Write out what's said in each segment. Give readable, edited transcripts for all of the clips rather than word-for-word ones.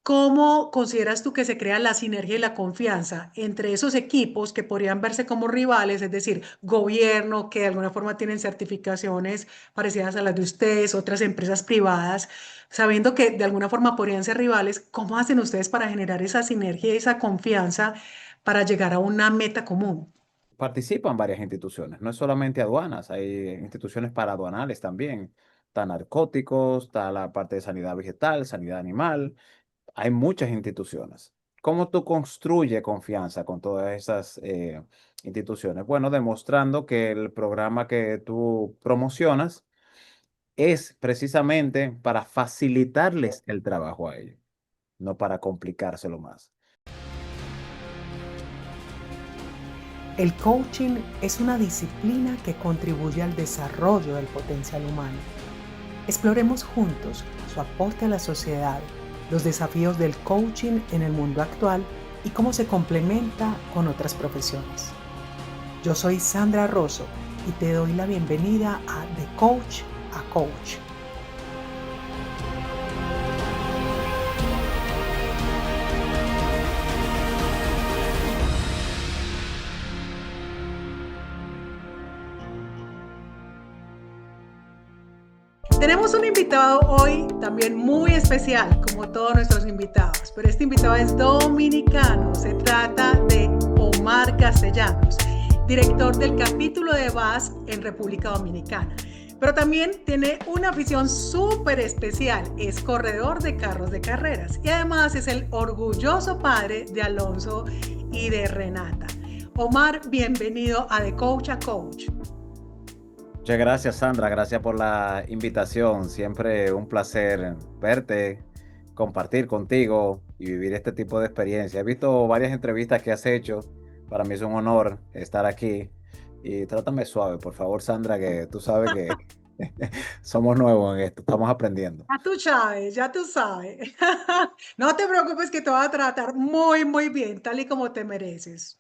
¿Cómo consideras tú que se crea la sinergia y la confianza entre esos equipos que podrían verse como rivales, es decir, gobierno, que de alguna forma tienen certificaciones parecidas a las de ustedes, otras empresas privadas, sabiendo que de alguna forma podrían ser rivales? ¿Cómo hacen ustedes para generar esa sinergia y esa confianza para llegar a una meta común? Participan varias instituciones, no es solamente aduanas, hay instituciones paraduanales también. Está narcóticos, está la parte de sanidad vegetal, sanidad animal, hay muchas instituciones. ¿Cómo tú construyes confianza con todas esas instituciones? Bueno, demostrando que el programa que tú promocionas es precisamente para facilitarles el trabajo a ellos, no para complicárselo más. El coaching es una disciplina que contribuye al desarrollo del potencial humano. Exploremos juntos su aporte a la sociedad, los desafíos del coaching en el mundo actual y cómo se complementa con otras profesiones. Yo soy Sandra Rosso y te doy la bienvenida a De Coach a Coach. Tenemos un invitado hoy también muy especial, como todos nuestros invitados, pero este invitado es dominicano. Se trata de Omar Castellanos, director del capítulo de BASC en República Dominicana. Pero también tiene una afición súper especial, es corredor de carros de carreras y además es el orgulloso padre de Alonso y de Renata. Omar, bienvenido a De Coach a Coach. Muchas gracias, Sandra. Gracias por la invitación. Siempre un placer verte, compartir contigo y vivir este tipo de experiencia. He visto varias entrevistas que has hecho. Para mí es un honor estar aquí. Y trátame suave, por favor, Sandra, que tú sabes que somos nuevos en esto, estamos aprendiendo. Ya tú sabes, ya tú sabes. No te preocupes que te voy a tratar muy, muy bien, tal y como te mereces.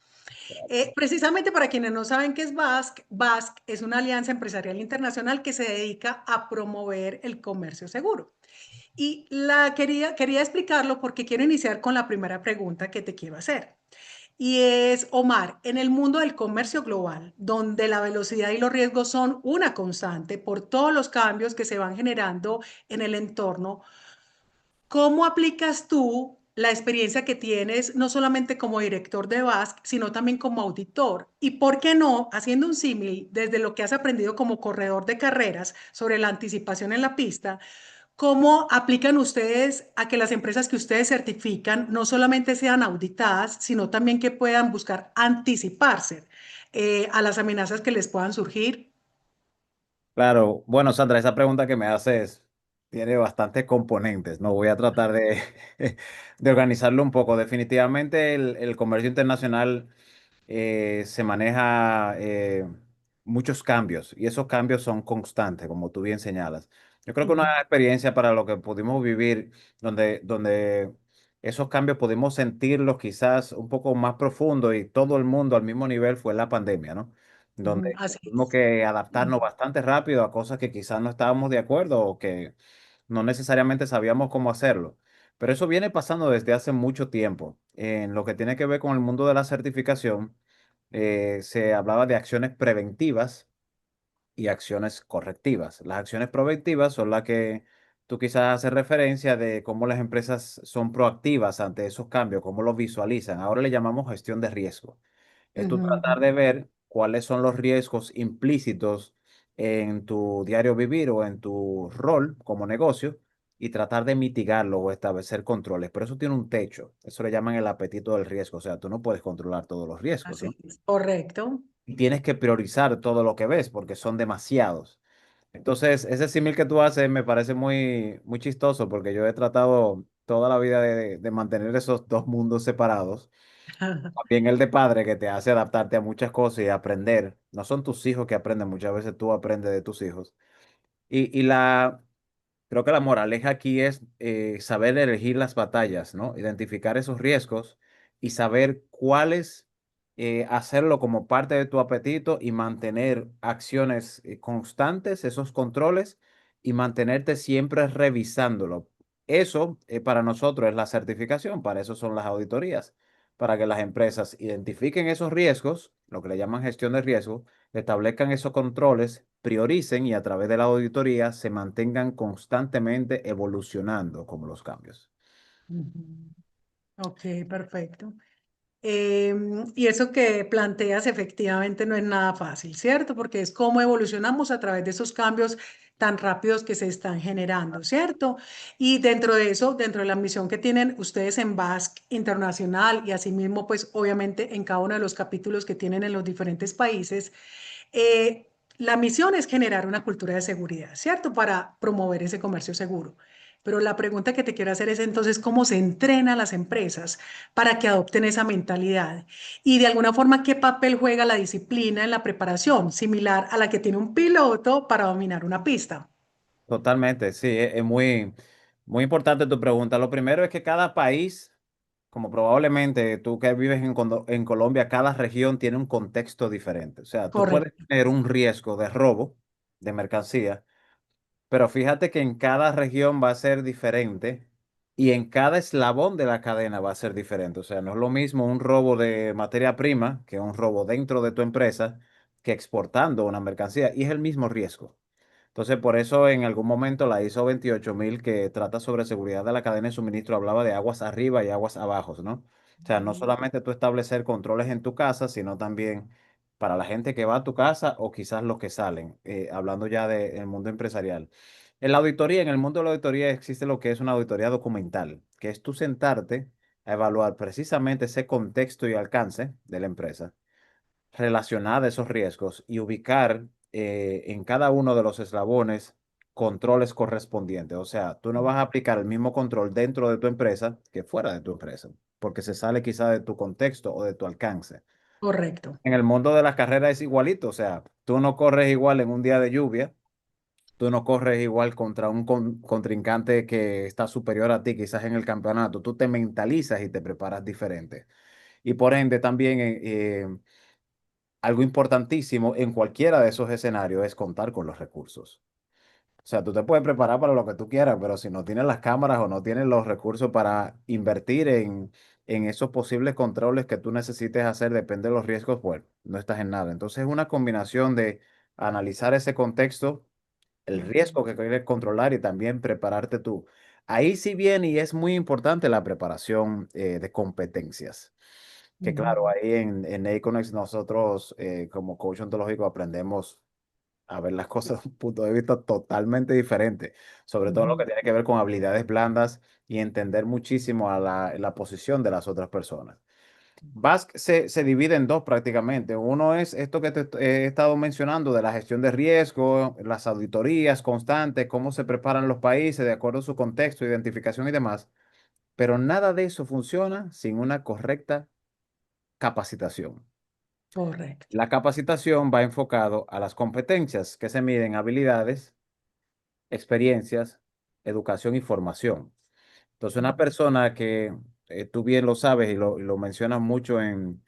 Precisamente para quienes no saben qué es BASC, BASC es una alianza empresarial internacional que se dedica a promover el comercio seguro. Y quería explicarlo porque quiero iniciar con la primera pregunta que te quiero hacer. Y es, Omar, en el mundo del comercio global, donde la velocidad y los riesgos son una constante por todos los cambios que se van generando en el entorno, ¿cómo aplicas tú la experiencia que tienes no solamente como director de BASC, sino también como auditor? Y por qué no, haciendo un símil desde lo que has aprendido como corredor de carreras sobre la anticipación en la pista, ¿cómo aplican ustedes a que las empresas que ustedes certifican no solamente sean auditadas, sino también que puedan buscar anticiparse a las amenazas que les puedan surgir? Claro, bueno, Sandra, esa pregunta que me haces tiene bastantes componentes. No voy a tratar de, de organizarlo un poco. Definitivamente el comercio internacional se maneja muchos cambios y esos cambios son constantes, como tú bien señalas. Yo creo que una Ujú, experiencia para lo que pudimos vivir, donde esos cambios pudimos sentirlos quizás un poco más profundo y todo el mundo al mismo nivel fue la pandemia, ¿no? ujú, Donde así tuvimos es. que adaptarnos bastante rápido a cosas que quizás no estábamos de acuerdo o que no necesariamente sabíamos cómo hacerlo. Pero eso viene pasando desde hace mucho tiempo. En lo que tiene que ver con el mundo de la certificación, se hablaba de acciones preventivas y acciones correctivas. Las acciones preventivas son las que tú quizás haces referencia de cómo las empresas son proactivas ante esos cambios, cómo los visualizan. Ahora le llamamos gestión de riesgo. Es tú tratar Ujú. de ver cuáles son los riesgos implícitos en tu diario vivir o en tu rol como negocio y tratar de mitigarlo o establecer controles. Pero eso tiene un techo. Eso le llaman el apetito del riesgo. O sea, tú no puedes controlar todos los riesgos, Así ¿no? es, correcto. Y tienes que priorizar todo lo que ves porque son demasiados. Entonces, ese símil que tú haces me parece muy, muy chistoso porque yo he tratado toda la vida de mantener esos dos mundos separados. También el de padre que te hace adaptarte a muchas cosas y aprender. No son tus hijos que aprenden, muchas veces tú aprendes de tus hijos. Y creo que la moraleja aquí es saber elegir las batallas, ¿no? Identificar esos riesgos y saber cuáles hacerlo como parte de tu apetito y mantener acciones constantes, esos controles y mantenerte siempre revisándolo. Eso para nosotros es la certificación, para eso son las auditorías, para que las empresas identifiquen esos riesgos, lo que le llaman gestión de riesgo, establezcan esos controles, prioricen y a través de la auditoría se mantengan constantemente evolucionando como los cambios. Ujú. Ok, perfecto. Y eso que planteas efectivamente no es nada fácil, ¿cierto? Porque es cómo evolucionamos a través de esos cambios tan rápidos que se están generando, ¿cierto? Y dentro de eso, dentro de la misión que tienen ustedes en Basque Internacional y asimismo, pues obviamente en cada uno de los capítulos que tienen en los diferentes países, la misión es generar una cultura de seguridad, ¿cierto? Para promover ese comercio seguro. Pero la pregunta que te quiero hacer es entonces, ¿cómo se entrena a las empresas para que adopten esa mentalidad? Y de alguna forma, ¿qué papel juega la disciplina en la preparación, similar a la que tiene un piloto para dominar una pista? Totalmente, sí, es muy, muy importante tu pregunta. Lo primero es que cada país, como probablemente tú que vives en Colombia, cada región tiene un contexto diferente. O sea, tú puedes Correcto, tener un riesgo de robo de mercancía, pero fíjate que en cada región va a ser diferente y en cada eslabón de la cadena va a ser diferente. O sea, no es lo mismo un robo de materia prima que un robo dentro de tu empresa que exportando una mercancía y es el mismo riesgo. Entonces, por eso en algún momento la ISO 28000 que trata sobre seguridad de la cadena de suministro hablaba de aguas arriba y aguas abajo, ¿no? O sea, no solamente tú establecer controles en tu casa, sino también para la gente que va a tu casa o quizás los que salen, hablando ya del mundo empresarial. En la auditoría, en el mundo de la auditoría existe lo que es una auditoría documental, que es tú sentarte a evaluar precisamente ese contexto y alcance de la empresa relacionada a esos riesgos y ubicar en cada uno de los eslabones controles correspondientes. O sea, tú no vas a aplicar el mismo control dentro de tu empresa que fuera de tu empresa, porque se sale quizá de tu contexto o de tu alcance. correcto, En el mundo de las carreras es igualito, o sea, tú no corres igual en un día de lluvia. Tú no corres igual contra un contrincante que está superior a ti, quizás en el campeonato. Tú te mentalizas y te preparas diferente. Y por ende, también algo importantísimo en cualquiera de esos escenarios es contar con los recursos. O sea, tú te puedes preparar para lo que tú quieras, pero si no tienes las cámaras o no tienes los recursos para invertir en esos posibles controles que tú necesites hacer, depende de los riesgos, pues no estás en nada. Entonces es una combinación de analizar ese contexto, el ujú, riesgo que quieres controlar y también prepararte tú. Ahí sí viene y es muy importante la preparación de competencias. Que claro, ujú, ahí en Aconex nosotros como coach ontológico aprendemos a ver las cosas desde un punto de vista totalmente diferente, sobre todo lo que ujú. tiene que ver con habilidades blandas y entender muchísimo a la posición de las otras personas. Basque se divide en dos prácticamente. Uno es esto que te he estado mencionando de la gestión de riesgo, las auditorías constantes, cómo se preparan los países de acuerdo a su contexto, identificación y demás. Pero nada de eso funciona sin una correcta capacitación. Correcto. La capacitación va enfocado a las competencias que se miden habilidades, experiencias, educación y formación. Entonces, una persona que tú bien lo sabes y lo mencionas mucho en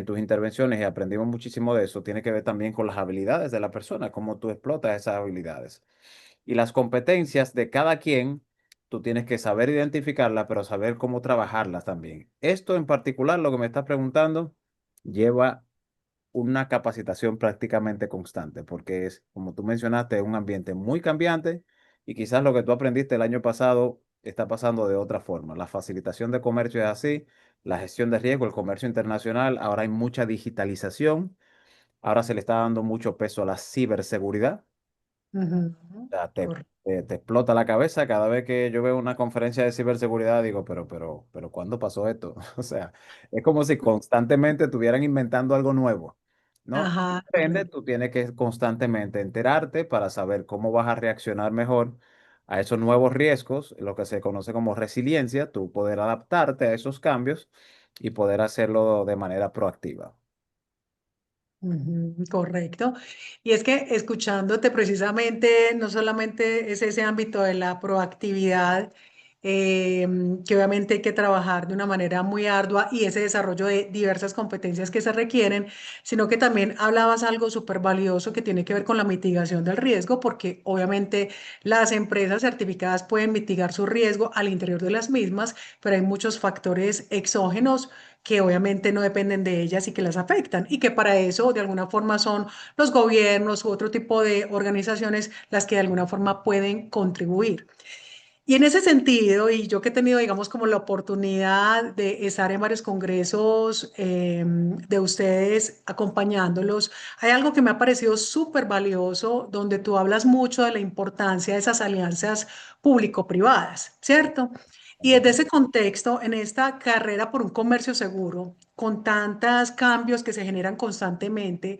tus intervenciones y aprendimos muchísimo de eso, tiene que ver también con las habilidades de la persona, cómo tú explotas esas habilidades. Y las competencias de cada quien, tú tienes que saber identificarlas, pero saber cómo trabajarlas también. Esto en particular, lo que me estás preguntando, lleva una capacitación prácticamente constante, porque es, como tú mencionaste, un ambiente muy cambiante y quizás lo que tú aprendiste el año pasado está pasando de otra forma. La facilitación de comercio es así, la gestión de riesgo, el comercio internacional, ahora hay mucha digitalización, ahora se le está dando mucho peso a la ciberseguridad. Ujú, Sea, correcto. te explota la cabeza cada vez que yo veo una conferencia de ciberseguridad, digo, pero, ¿cuándo pasó esto? O sea, es como si constantemente estuvieran inventando algo nuevo, ¿no? Y Ajá, por ende, correcto. tú tienes que constantemente enterarte para saber cómo vas a reaccionar mejor a esos nuevos riesgos, lo que se conoce como resiliencia, tú poder adaptarte a esos cambios y poder hacerlo de manera proactiva. Ujú, correcto. Y es que escuchándote precisamente, no solamente es ese ámbito de la proactividad, que obviamente hay que trabajar de una manera muy ardua y ese desarrollo de diversas competencias que se requieren, sino que también hablabas algo súper valioso que tiene que ver con la mitigación del riesgo, porque obviamente las empresas certificadas pueden mitigar su riesgo al interior de las mismas, pero hay muchos factores exógenos que obviamente no dependen de ellas y que las afectan, y que para eso de alguna forma son los gobiernos u otro tipo de organizaciones las que de alguna forma pueden contribuir. Y en ese sentido, y yo que he tenido, digamos, como la oportunidad de estar en varios congresos de ustedes acompañándolos, hay algo que me ha parecido súper valioso, donde tú hablas mucho de la importancia de esas alianzas público-privadas, ¿cierto? Y desde ese contexto, en esta carrera por un comercio seguro, con tantos cambios que se generan constantemente,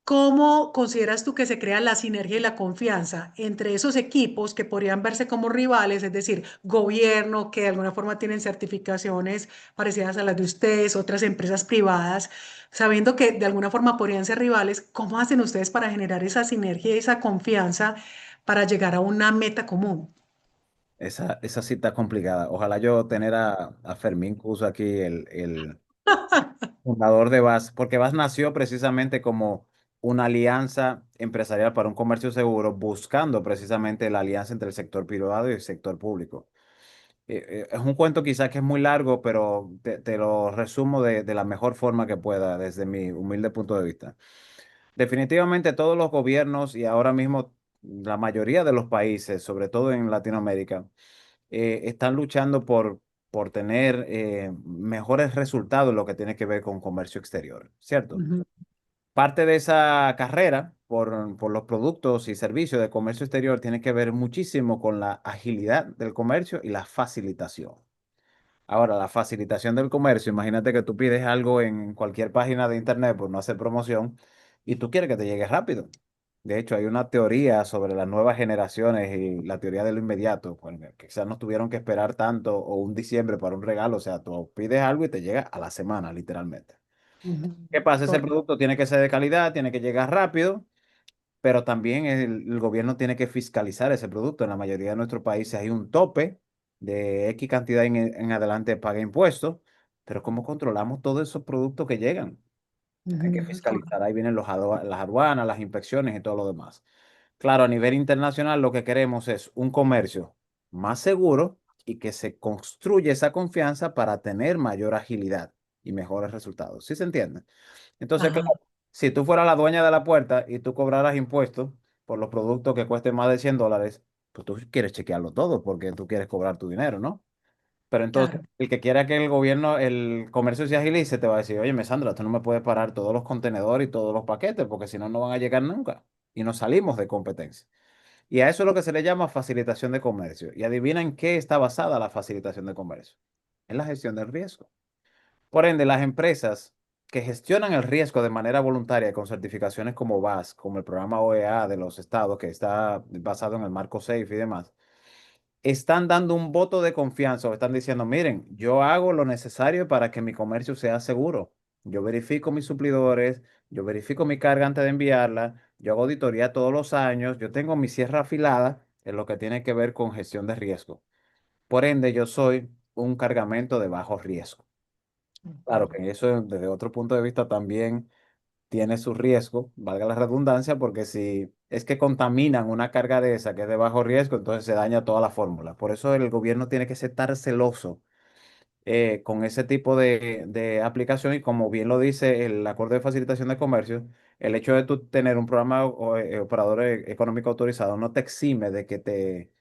¿cómo consideras tú que se crea la sinergia y la confianza entre esos equipos que podrían verse como rivales, es decir, gobierno, que de alguna forma tienen certificaciones parecidas a las de ustedes, otras empresas privadas, sabiendo que de alguna forma podrían ser rivales? ¿Cómo hacen ustedes para generar esa sinergia y esa confianza para llegar a una meta común? Esa sí está complicada. Ojalá yo tener a Fermín Cruz aquí, el fundador de VAS, porque VAS nació precisamente como una alianza empresarial para un comercio seguro, buscando precisamente la alianza entre el sector privado y el sector público. Es un cuento quizás que es muy largo, pero te lo resumo de la mejor forma que pueda desde mi humilde punto de vista. Definitivamente todos los gobiernos y ahora mismo la mayoría de los países, sobre todo en Latinoamérica, están luchando por tener mejores resultados en lo que tiene que ver con comercio exterior, ¿cierto? Ujú, Parte de esa carrera por los productos y servicios de comercio exterior tiene que ver muchísimo con la agilidad del comercio y la facilitación. Ahora, la facilitación del comercio, imagínate que tú pides algo en cualquier página de internet por no hacer promoción y tú quieres que te llegue rápido. De hecho, hay una teoría sobre las nuevas generaciones y la teoría de lo inmediato, bueno, que quizás no tuvieron que esperar tanto o un diciembre para un regalo, o sea, tú pides algo y te llega a la semana, literalmente. ujú. ¿Qué pasa? Ese Correcto. producto tiene que ser de calidad, tiene que llegar rápido, pero también el gobierno tiene que fiscalizar ese producto. En la mayoría de nuestros países hay un tope de X cantidad en adelante paga impuestos, pero ¿cómo controlamos todos esos productos que llegan? Hay que Ujú, fiscalizar, ahí vienen las aduanas, las inspecciones y todo lo demás. Claro, a nivel internacional lo que queremos es un comercio más seguro y que se construya esa confianza para tener mayor agilidad y mejores resultados. ¿Sí se entiende? Entonces, ajá, claro, si tú fueras la dueña de la puerta y tú cobraras impuestos por los productos que cuesten más de $100, pues tú quieres chequearlo todo porque tú quieres cobrar tu dinero, ¿no? Pero entonces, claro. el que quiera que el gobierno, el comercio se agilice, te va a decir, oye, Sandra, tú no me puedes parar todos los contenedores y todos los paquetes porque si no, no van a llegar nunca. Y nos salimos de competencia. Y a eso es lo que se le llama facilitación de comercio. Y adivina en qué está basada la facilitación de comercio. En la gestión del riesgo. Por ende, las empresas que gestionan el riesgo de manera voluntaria con certificaciones como VAS, como el programa OEA de los estados, que está basado en el marco SAFE y demás, están dando un voto de confianza o están diciendo, miren, yo hago lo necesario para que mi comercio sea seguro. Yo verifico mis suplidores, yo verifico mi carga antes de enviarla, yo hago auditoría todos los años, yo tengo mi sierra afilada en lo que tiene que ver con gestión de riesgo. Por ende, yo soy un cargamento de bajo riesgo. Claro Ok. que eso desde otro punto de vista también tiene su riesgo, valga la redundancia, porque si es que contaminan una carga de esa que es de bajo riesgo, entonces se daña toda la fórmula. Por eso el gobierno tiene que ser tan celoso con ese tipo de aplicación y como bien lo dice el Acuerdo de Facilitación de Comercio, el hecho de tú tener un programa operador económico autorizado no te exime de que te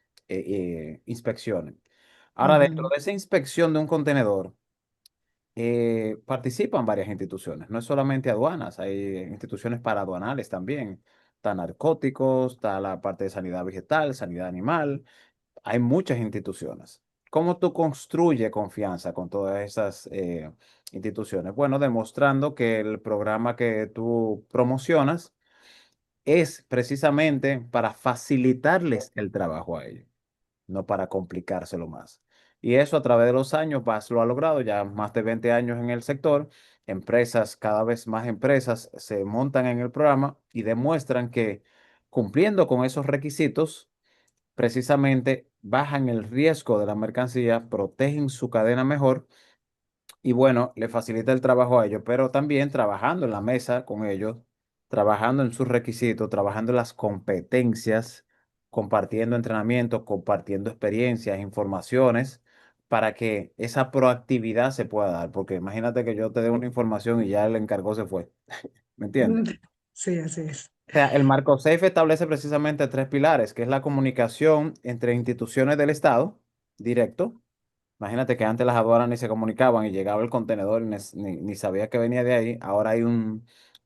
inspeccionen. Ahora, dentro Ujú, de esa inspección de un contenedor, participan varias instituciones, no es solamente aduanas, hay instituciones paraduanales también. Está narcóticos, está la parte de sanidad vegetal, sanidad animal, hay muchas instituciones. ¿Cómo tú construyes confianza con todas esas instituciones? Bueno, demostrando que el programa que tú promocionas es precisamente para facilitarles el trabajo a ellos, no para complicárselo más. Y eso a través de los años, VAS lo ha logrado, ya más de 20 años en el sector. Empresas, cada vez más empresas se montan en el programa y demuestran que cumpliendo con esos requisitos, precisamente bajan el riesgo de la mercancía, protegen su cadena mejor y bueno, le facilita el trabajo a ellos, pero también trabajando en la mesa con ellos, trabajando en sus requisitos, trabajando en las competencias, compartiendo entrenamientos, compartiendo experiencias, informaciones, para que esa proactividad se pueda dar. Porque imagínate que yo te dé una información y ya el encargó se fue. ¿Me entiendes? Mm, sí, así es. O sea, el marco SAFE establece precisamente tres pilares, que es la comunicación entre instituciones del Estado, directo. Imagínate que antes las aduanas ni se comunicaban y llegaba el contenedor y ni sabía que venía de ahí. Ahora hay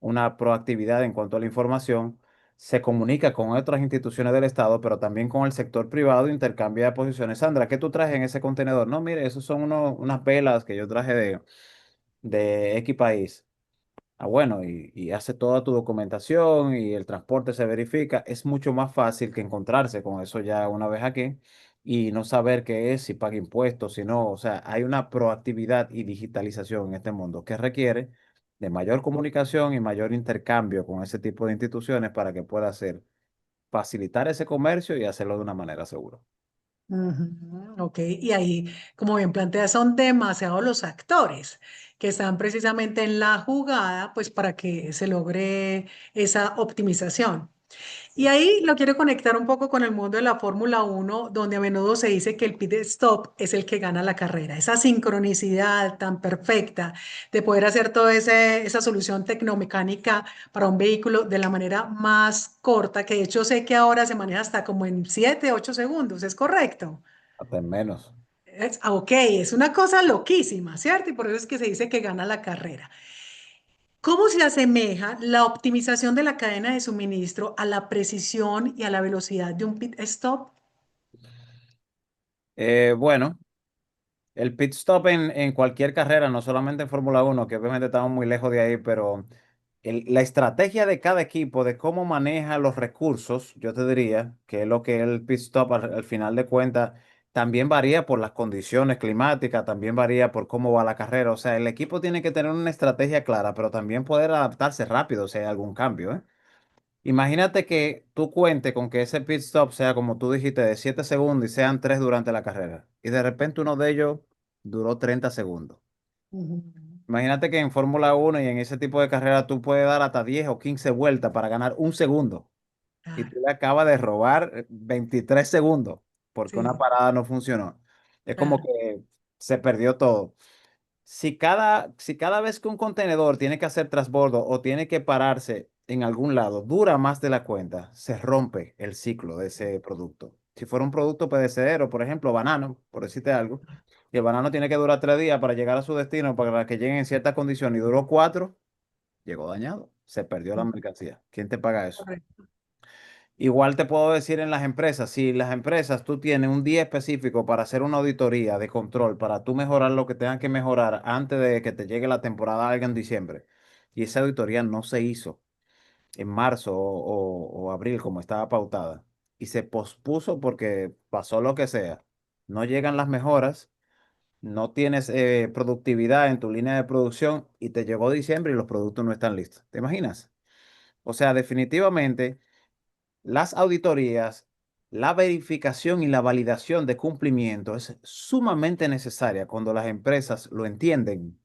una proactividad en cuanto a la información. Se comunica con otras instituciones del Estado, pero también con el sector privado, intercambia posiciones. Sandra, ¿qué tú traes en ese contenedor? No, mire, esos son unas velas que yo traje de X país. Ah, bueno, y hace toda tu documentación y el transporte se verifica. Es mucho más fácil que encontrarse con eso ya una vez aquí y no saber qué es, si paga impuestos, si no. O sea, hay una proactividad y digitalización en este mundo que requiere de mayor comunicación y mayor intercambio con ese tipo de instituciones para que pueda hacer, facilitar ese comercio y hacerlo de una manera segura. Ujú, ok, y ahí, como bien planteas, son demasiados los actores que están precisamente en la jugada, pues para que se logre esa optimización. Y ahí lo quiero conectar un poco con el mundo de la Fórmula 1, donde a menudo se dice que el pit stop es el que gana la carrera. Esa sincronicidad tan perfecta de poder hacer toda esa solución tecnomecánica para un vehículo de la manera más corta, que de hecho sé que ahora se maneja hasta como en 7, 8 segundos, ¿es correcto? Hasta en menos. Ok, es una cosa loquísima, ¿cierto? Y por eso es que se dice que gana la carrera. ¿Cómo se asemeja la optimización de la cadena de suministro a la precisión y a la velocidad de un pit stop? Bueno. El pit stop en cualquier carrera, no solamente en Fórmula 1, que obviamente estamos muy lejos de ahí, pero la estrategia de cada equipo de cómo maneja los recursos, yo te diría que es lo que el pit stop al final de cuentas también varía por las condiciones climáticas, también varía por cómo va la carrera. O sea, el equipo tiene que tener una estrategia clara, pero también poder adaptarse rápido si hay algún cambio, ¿eh? Imagínate que tú cuentes con que ese pit stop sea, como tú dijiste, de 7 segundos y sean 3 durante la carrera. Y de repente uno de ellos duró 30 segundos. Ujú. Imagínate que en Fórmula 1 y en ese tipo de carrera tú puedes dar hasta 10 o 15 vueltas para ganar un segundo. Y Claro, tú le acabas de robar 23 segundos porque una sí, parada no funcionó. Es como claro. que se perdió todo. Si cada vez que un contenedor tiene que hacer transbordo o tiene que pararse en algún lado, dura más de la cuenta, se rompe el ciclo de ese producto. Si fuera un producto perecedero, por ejemplo, banano, por decirte algo, y el banano tiene que durar 3 días para llegar a su destino, para que llegue en ciertas condiciones, y duró 4, llegó dañado, se perdió la mercancía. ¿Quién te paga eso? Correcto. Igual te puedo decir en las empresas, si las empresas tú tienes un día específico para hacer una auditoría de control, para tú mejorar lo que tengan que mejorar antes de que te llegue la temporada alta en diciembre, y esa auditoría no se hizo en marzo o abril como estaba pautada, y se pospuso porque pasó lo que sea, no llegan las mejoras, no tienes productividad en tu línea de producción y te llegó diciembre y los productos no están listos. ¿Te imaginas? O sea, definitivamente las auditorías, la verificación y la validación de cumplimiento es sumamente necesaria cuando las empresas lo entienden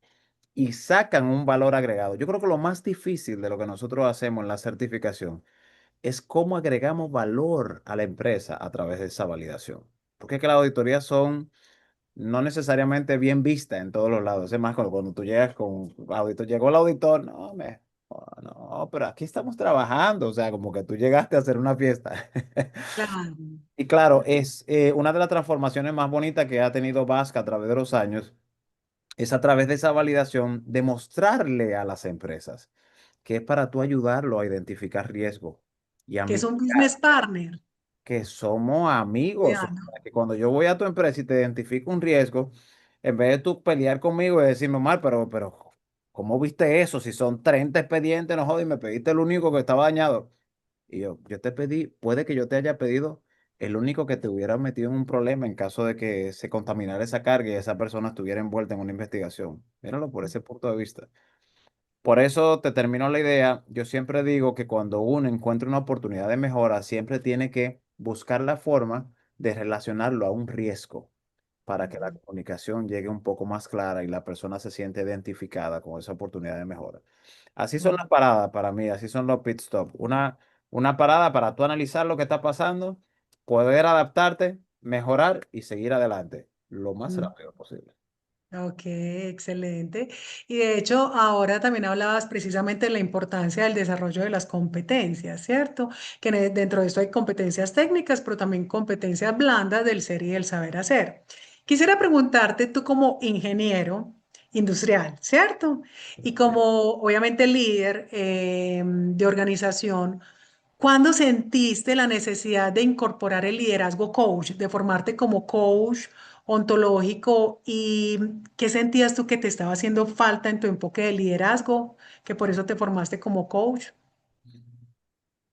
y sacan un valor agregado. Yo creo que lo más difícil de lo que nosotros hacemos en la certificación es cómo agregamos valor a la empresa a través de esa validación. Porque es que las auditorías son no necesariamente bien vista en todos los lados. Es más, cuando tú llegas con auditor, llegó el auditor, no, oh, no, pero aquí estamos trabajando, o sea, como que tú llegaste a hacer una fiesta. Claro. Y claro, es una de las transformaciones más bonitas que ha tenido Vasca a través de los años, es a través de esa validación demostrarle a las empresas que es para tú ayudarlo a identificar riesgo y a Que es un business partner. que somos amigos. O Ya, sea, que cuando yo voy a tu empresa y te identifico un riesgo, en vez de tú pelear conmigo y decirme mal, pero, ¿cómo viste eso? Si son 30 expedientes, no jodas, y me pediste el único que estaba dañado. Y yo te pedí, puede que yo te haya pedido el único que te hubiera metido en un problema en caso de que se contaminara esa carga y esa persona estuviera envuelta en una investigación. Míralo por ese punto de vista. Por eso te termino la idea. Yo siempre digo que cuando uno encuentra una oportunidad de mejora, siempre tiene que buscar la forma de relacionarlo a un riesgo para que la Ujú, comunicación llegue un poco más clara y la persona se siente identificada con esa oportunidad de mejora. Así son las ujú, paradas para mí, así son los pit stop. Una parada para tú analizar lo que está pasando, poder adaptarte, mejorar y seguir adelante lo más ujú. rápido posible. Ok, excelente. Y de hecho, ahora también hablabas precisamente de la importancia del desarrollo de las competencias, ¿cierto? Que dentro de esto hay competencias técnicas, pero también competencias blandas del ser y del saber hacer. Quisiera preguntarte, tú como ingeniero industrial, ¿cierto? Y como obviamente líder de organización, ¿cuándo sentiste la necesidad de incorporar el liderazgo coach, de formarte como coach ontológico y qué sentías tú que te estaba haciendo falta en tu enfoque de liderazgo, que por eso te formaste como coach?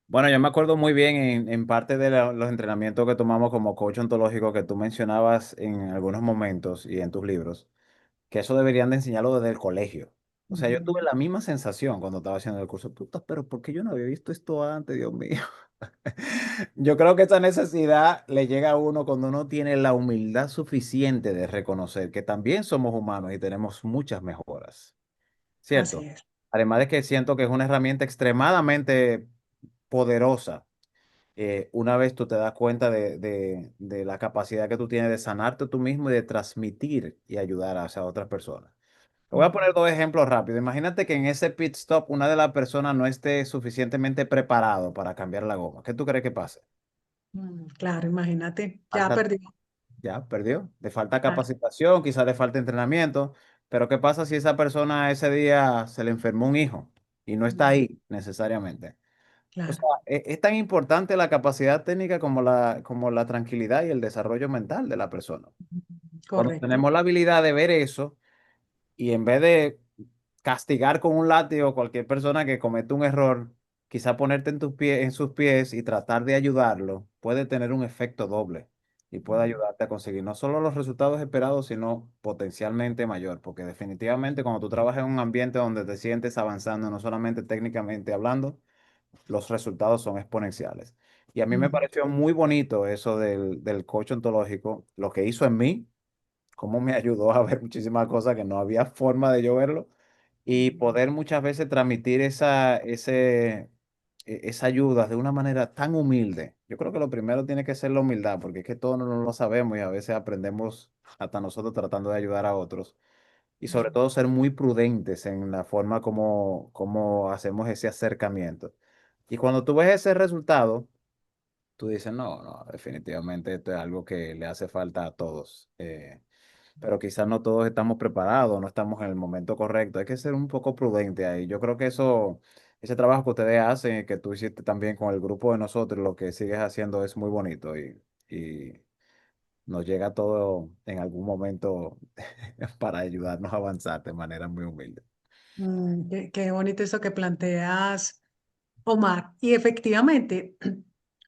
Bueno, yo me acuerdo muy bien en parte de los entrenamientos que tomamos como coach ontológico que tú mencionabas en algunos momentos y en tus libros, que eso deberían de enseñarlo desde el colegio. O sea, yo tuve Ujú. la misma sensación cuando estaba haciendo el curso. Puta, pero ¿por qué yo no había visto esto antes, Dios mío? Yo creo que esa necesidad le llega a uno cuando uno tiene la humildad suficiente de reconocer que también somos humanos y tenemos muchas mejoras, Así ¿cierto? es. Además de que siento que es una herramienta extremadamente poderosa una vez tú te das cuenta de la capacidad que tú tienes de sanarte tú mismo y de transmitir y ayudar a otras personas. Te voy a Ujú. poner dos ejemplos rápidos. Imagínate que en ese pit stop una de las personas no esté suficientemente preparado para cambiar la goma. ¿Qué tú crees que pase? Claro, imagínate, ya Falta, perdí. ya perdió. Le falta Claro, capacitación, quizás le falta entrenamiento. Pero ¿qué pasa si esa persona ese día se le enfermó un hijo y no está mm, ahí necesariamente? O sea, claro. es tan importante la capacidad técnica como la tranquilidad y el desarrollo mental de la persona. Cuando Correcto. tenemos la habilidad de ver eso y en vez de castigar con un látigo a cualquier persona que comete un error, quizá ponerte en tus pies, en sus pies y tratar de ayudarlo, puede tener un efecto doble y puede Mm, ayudarte a conseguir no solo los resultados esperados, sino potencialmente mayor, porque definitivamente cuando tú trabajas en un ambiente donde te sientes avanzando, no solamente técnicamente hablando, los resultados son exponenciales. Y a mí me mm, pareció muy bonito eso del coach ontológico, lo que hizo en mí, cómo me ayudó a ver muchísimas cosas que no había forma de yo verlo y mm, poder muchas veces transmitir esa ayuda de una manera tan humilde. Yo creo que lo primero tiene que ser la humildad, porque es que todos no lo sabemos y a veces aprendemos hasta nosotros tratando de ayudar a otros. Y sobre mm, todo ser muy prudentes en la forma como hacemos ese acercamiento. Y cuando tú ves ese resultado, tú dices, no, no, definitivamente esto es algo que le hace falta a todos. Pero quizás no todos estamos preparados, no estamos en el momento correcto. Hay que ser un poco prudente ahí. Yo creo que ese trabajo que ustedes hacen, que tú hiciste también con el grupo de nosotros, lo que sigues haciendo es muy bonito y nos llega todo en algún momento para ayudarnos a avanzar de manera muy humilde. qué bonito esto que planteas, Omar. Y efectivamente,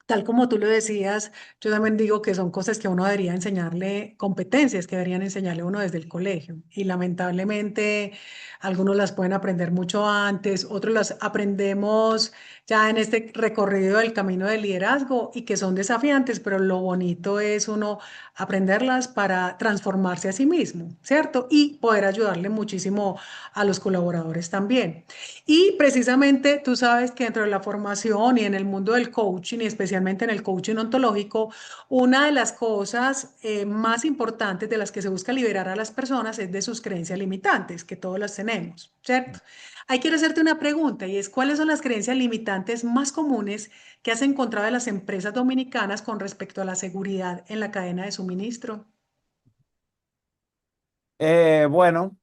tal como tú lo decías, yo también digo que son cosas que uno debería enseñarle, competencias que deberían enseñarle a uno desde el colegio. Y lamentablemente algunos las pueden aprender mucho antes, otros las aprendemos ya en este recorrido del camino del liderazgo y que son desafiantes, pero lo bonito es uno aprenderlas para transformarse a sí mismo, ¿cierto? Y poder ayudarle muchísimo a los colaboradores también. Y precisamente tú sabes que dentro de la formación y en el mundo del coaching, y especialmente en el coaching ontológico, una de las cosas más importantes de las que se busca liberar a las personas es de sus creencias limitantes, que todos las tenemos, ¿cierto? Hay quiero hacerte una pregunta y es, ¿cuáles son las creencias limitantes más comunes que has encontrado en las empresas dominicanas con respecto a la seguridad en la cadena de suministro? Bueno,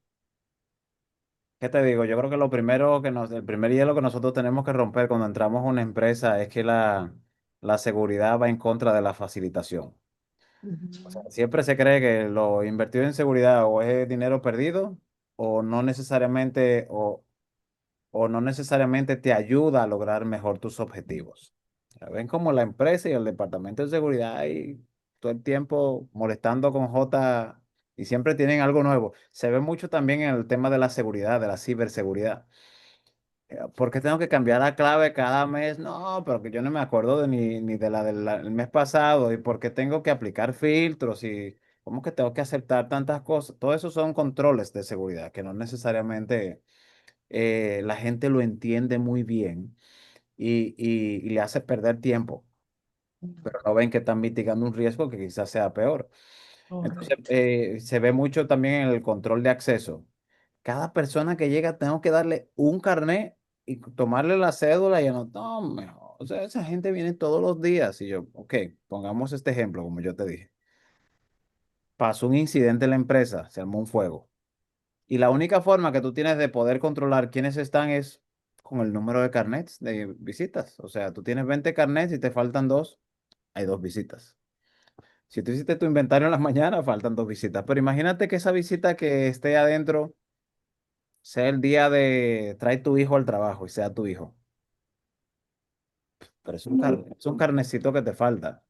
¿qué te digo? Yo creo que lo primero el primer hielo que nosotros tenemos que romper cuando entramos a una empresa es que la seguridad va en contra de la facilitación. O sea, Ujú, siempre se cree que lo invertido en seguridad o es dinero perdido o no necesariamente, o no necesariamente te ayuda a lograr mejor tus objetivos. Ya ven como la empresa y el departamento de seguridad ahí todo el tiempo molestando con J y siempre tienen algo nuevo. Se ve mucho también en el tema de la seguridad, de la ciberseguridad. ¿Por qué tengo que cambiar la clave cada mes? No, pero que yo no me acuerdo de ni de la del mes pasado. ¿Y por qué tengo que aplicar filtros? ¿Y cómo que tengo que aceptar tantas cosas? Todo eso son controles de seguridad que no necesariamente la gente lo entiende muy bien y le hace perder tiempo, pero no ven que están mitigando un riesgo que quizás sea peor. Entonces, Correcto. se ve mucho también en el control de acceso. Cada persona que llega tengo que darle un carnet y tomarle la cédula y anotar. No, o sea, esa gente viene todos los días. Y yo, ok, pongamos este ejemplo, como yo te dije. Pasó un incidente en la empresa, se armó un fuego. Y la única forma que tú tienes de poder controlar quiénes están es con el número de carnets de visitas. O sea, tú tienes 20 carnets y te faltan dos, hay dos visitas. Si tú hiciste tu inventario en las mañanas, faltan dos visitas. Pero imagínate que esa visita que esté adentro sea el día de trae tu hijo al trabajo y sea tu hijo. Pero es un carnecito que te falta.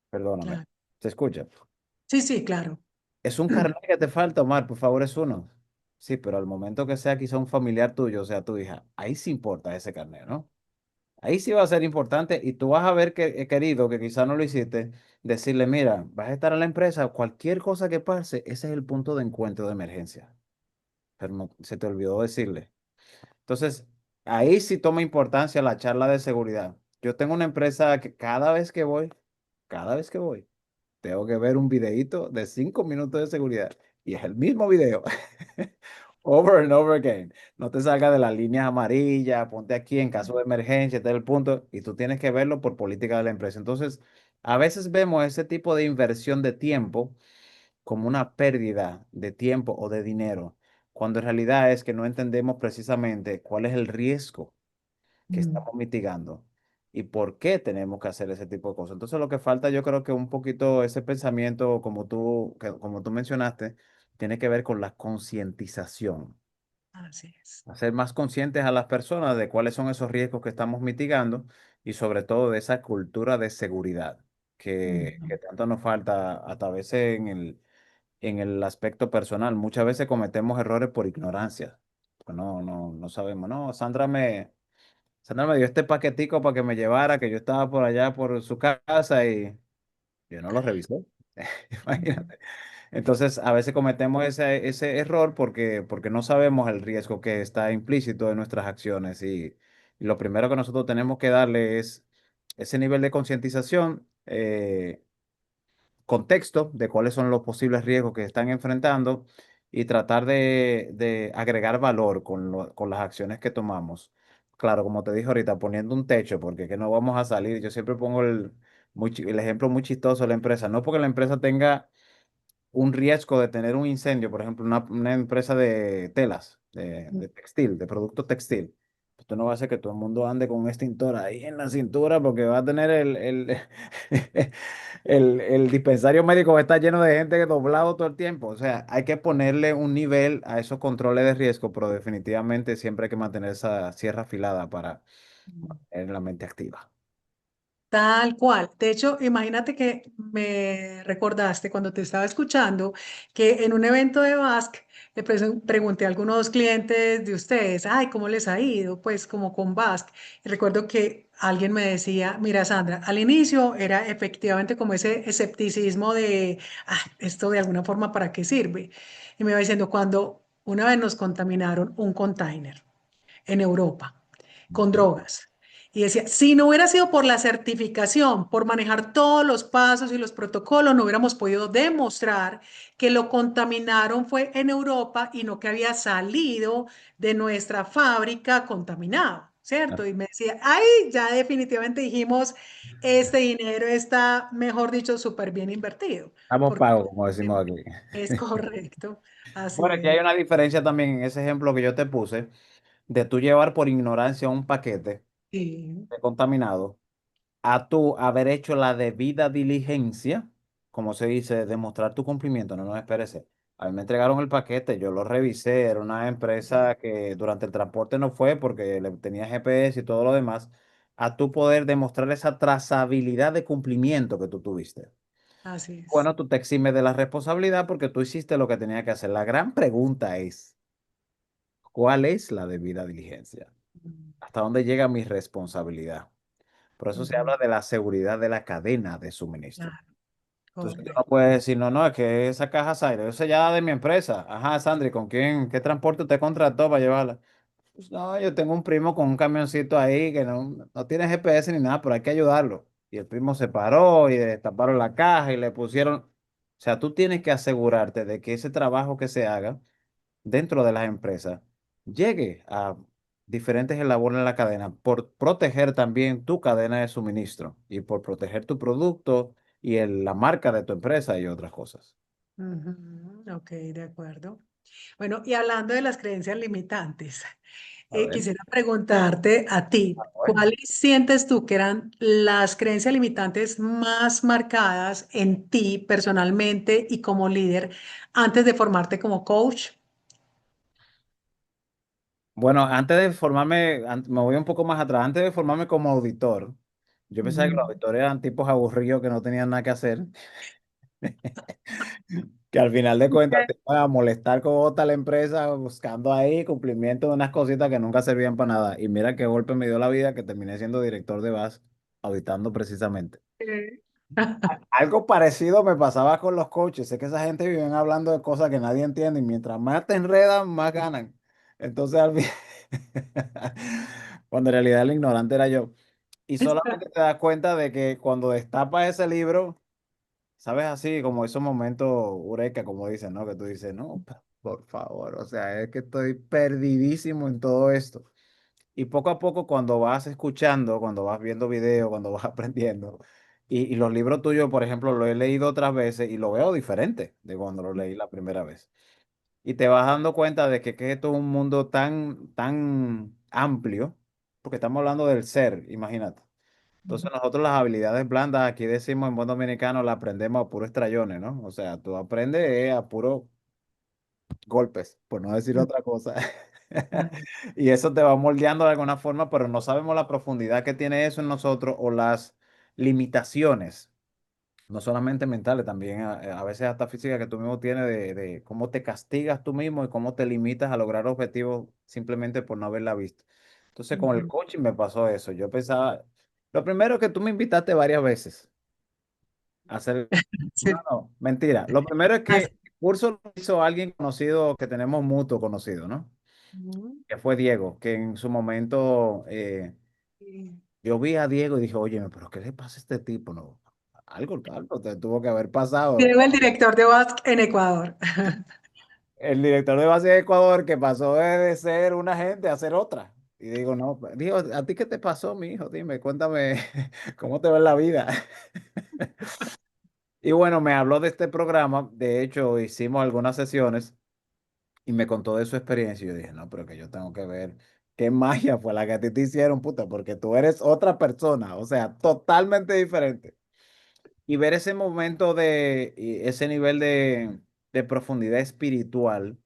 Perdóname. Claro. ¿Se escucha? Sí, sí, claro. Es un carnet que te falta, Omar. Por favor, es uno. Sí, pero al momento que sea quizá un familiar tuyo, o sea, tu hija, ahí sí importa ese carnet, ¿no? Ahí sí va a ser importante y tú vas a ver que, querido, que quizá no lo hiciste, decirle, mira, vas a estar en la empresa, cualquier cosa que pase, ese es el punto de encuentro de emergencia. Pero no, se te olvidó decirle. Entonces, ahí sí toma importancia la charla de seguridad. Yo tengo una empresa que cada vez que voy, tengo que ver un videíto de 5 minutos de seguridad y es el mismo video. Over and over again. No te salgas de las líneas amarillas, ponte aquí en caso de emergencia, este es el punto, y tú tienes que verlo por política de la empresa. Entonces, a veces vemos ese tipo de inversión de tiempo como una pérdida de tiempo o de dinero, cuando en realidad es que no entendemos precisamente cuál es el riesgo que Mm, estamos mitigando y por qué tenemos que hacer ese tipo de cosas. Entonces, lo que falta, yo creo que un poquito ese pensamiento, como tú mencionaste, tiene que ver con la concientización. así es. Hacer más conscientes a las personas de cuáles son esos riesgos que estamos mitigando y sobre todo de esa cultura de seguridad que Ujú. tanto nos falta hasta a veces en el aspecto personal. Muchas veces cometemos errores por ignorancia. Pues no sabemos. No, Sandra me dio este paquetico para que me llevara, que yo estaba por allá por su casa y yo no lo revisé. Mm, Imagínate. Entonces, a veces cometemos ese error porque no sabemos el riesgo que está implícito en nuestras acciones y lo primero que nosotros tenemos que darle es ese nivel de concientización, contexto de cuáles son los posibles riesgos que están enfrentando y tratar de agregar valor con las acciones que tomamos. Claro, como te dije ahorita, poniendo un techo, porque que no vamos a salir. Yo siempre pongo el ejemplo muy chistoso de la empresa. No porque la empresa tenga un riesgo de tener un incendio, por ejemplo, una empresa de telas, mm, de textil, de producto textil. Esto no va a hacer que todo el mundo ande con un extintor ahí en la cintura porque va a tener el dispensario médico va a estar lleno de gente doblado todo el tiempo. O sea, hay que ponerle un nivel a esos controles de riesgo, pero definitivamente siempre hay que mantener esa sierra afilada para mm. tener la mente activa. Tal cual. De hecho, imagínate que me recordaste cuando te estaba escuchando que en un evento de Basque le pregunté a algunos clientes de ustedes, ay, ¿cómo les ha ido? Pues como con Basque. Y recuerdo que alguien me decía, mira, Sandra, al inicio era efectivamente como ese escepticismo de, ah, esto de alguna forma, ¿para qué sirve? Y me iba diciendo, cuando una vez nos contaminaron un container en Europa con Ujú. drogas. Y decía, si no hubiera sido por la certificación, por manejar todos los pasos y los protocolos, no hubiéramos podido demostrar que lo contaminaron fue en Europa y no que había salido de nuestra fábrica contaminado, ¿cierto? Y me decía, ay, ya definitivamente dijimos, este dinero está, mejor dicho, súper bien invertido, Estamos porque pagos, como decimos aquí. es correcto, Bueno, así aquí hay es. una diferencia también en ese ejemplo que yo te puse de tú llevar por ignorancia un paquete Sí, de contaminado a tú haber hecho la debida diligencia, como se dice, demostrar tu cumplimiento. No, no, espérese. A mí me entregaron el paquete, yo lo revisé, era una empresa que durante el transporte no fue porque le tenía GPS y todo lo demás, a tú poder demostrar esa trazabilidad de cumplimiento que tú tuviste. así es. Bueno, tú te eximes de la responsabilidad porque tú hiciste lo que tenía que hacer. La gran pregunta es, ¿Cuál es la debida diligencia? ¿Hasta dónde llega mi responsabilidad? Por eso se Ujú. habla de la seguridad de la cadena de suministro. Claro, Entonces tú no correcto. puedes decir, no, no, es que esa caja Zaire, eso ya de mi empresa. Ajá, Sandri, ¿con quién, qué transporte usted contrató para llevarla? Pues no, yo tengo un primo con un camioncito ahí que no tiene GPS ni nada, pero hay que ayudarlo. Y el primo se paró y destaparon la caja y le pusieron. O sea, tú tienes que asegurarte de que ese trabajo que se haga dentro de las empresas llegue a diferentes eslabones en la cadena por proteger también tu cadena de suministro y por proteger tu producto y la marca de tu empresa y otras cosas. Ujú. Ok, de acuerdo. Bueno, y hablando de las creencias limitantes, A ver, quisiera preguntarte a ti, bueno. ¿cuáles sientes tú que eran las creencias limitantes más marcadas en ti personalmente y como líder antes de formarte como coach? Bueno, antes de formarme, me voy un poco más atrás, antes de formarme como auditor, yo pensaba que Ujú. los auditores eran tipos aburridos que no tenían nada que hacer, que al final de cuentas te iban a molestar con otra la empresa buscando ahí cumplimiento de unas cositas que nunca servían para nada. Y mira qué golpe me dio la vida que terminé siendo director de VAS, auditando precisamente. Ok. Algo parecido me pasaba con los coaches, sé que esa gente vive hablando de cosas que nadie entiende y mientras más te enredan, más ganan. Entonces, al fin, cuando en realidad el ignorante era yo. Y solamente te das cuenta de que cuando destapas ese libro, sabes así, como esos momentos eureka, como dicen, ¿no? Que tú dices, no, por favor, o sea, es que estoy perdidísimo en todo esto. Y poco a poco, cuando vas escuchando, cuando vas viendo videos, cuando vas aprendiendo, y los libros tuyos, por ejemplo, lo he leído otras veces y lo veo diferente de cuando lo leí la primera vez. Y te vas dando cuenta de que esto es un mundo tan, tan amplio, porque estamos hablando del ser, imagínate. Entonces nosotros las habilidades blandas, aquí decimos en buen dominicano, las aprendemos a puros estrayones, ¿no? O sea, tú aprendes a puros golpes, por no decir otra cosa. Y eso te va moldeando de alguna forma, pero no sabemos la profundidad que tiene eso en nosotros o las limitaciones, no solamente mentales, también a veces hasta físicas que tú mismo tienes de cómo te castigas tú mismo y cómo te limitas a lograr objetivos simplemente por no haberla visto. Entonces, con el Ujú. coaching me pasó eso. Yo pensaba, lo primero que tú me invitaste varias veces a hacer, no, Sí. no, mentira. Lo primero es que Así. el curso lo hizo alguien conocido que tenemos mutuo conocido, ¿no? Ujú. Que fue Diego, que en su momento Sí. yo vi a Diego y dije, oye, pero ¿qué le pasa a este tipo? No, algo te tuvo que haber pasado. Diego, el director de Basque en Ecuador. El director de base de Ecuador que pasó de ser una gente a ser otra. Y digo, no, digo, ¿a ti qué te pasó, mi hijo? Dime, cuéntame cómo te va en la vida. Y bueno, me habló de este programa. De hecho, hicimos algunas sesiones y me contó de su experiencia. Y yo dije, no, pero que yo tengo que ver qué magia fue la que a ti te hicieron, puta, porque tú eres otra persona, o sea, totalmente diferente. Y ver ese momento y ese nivel de profundidad espiritual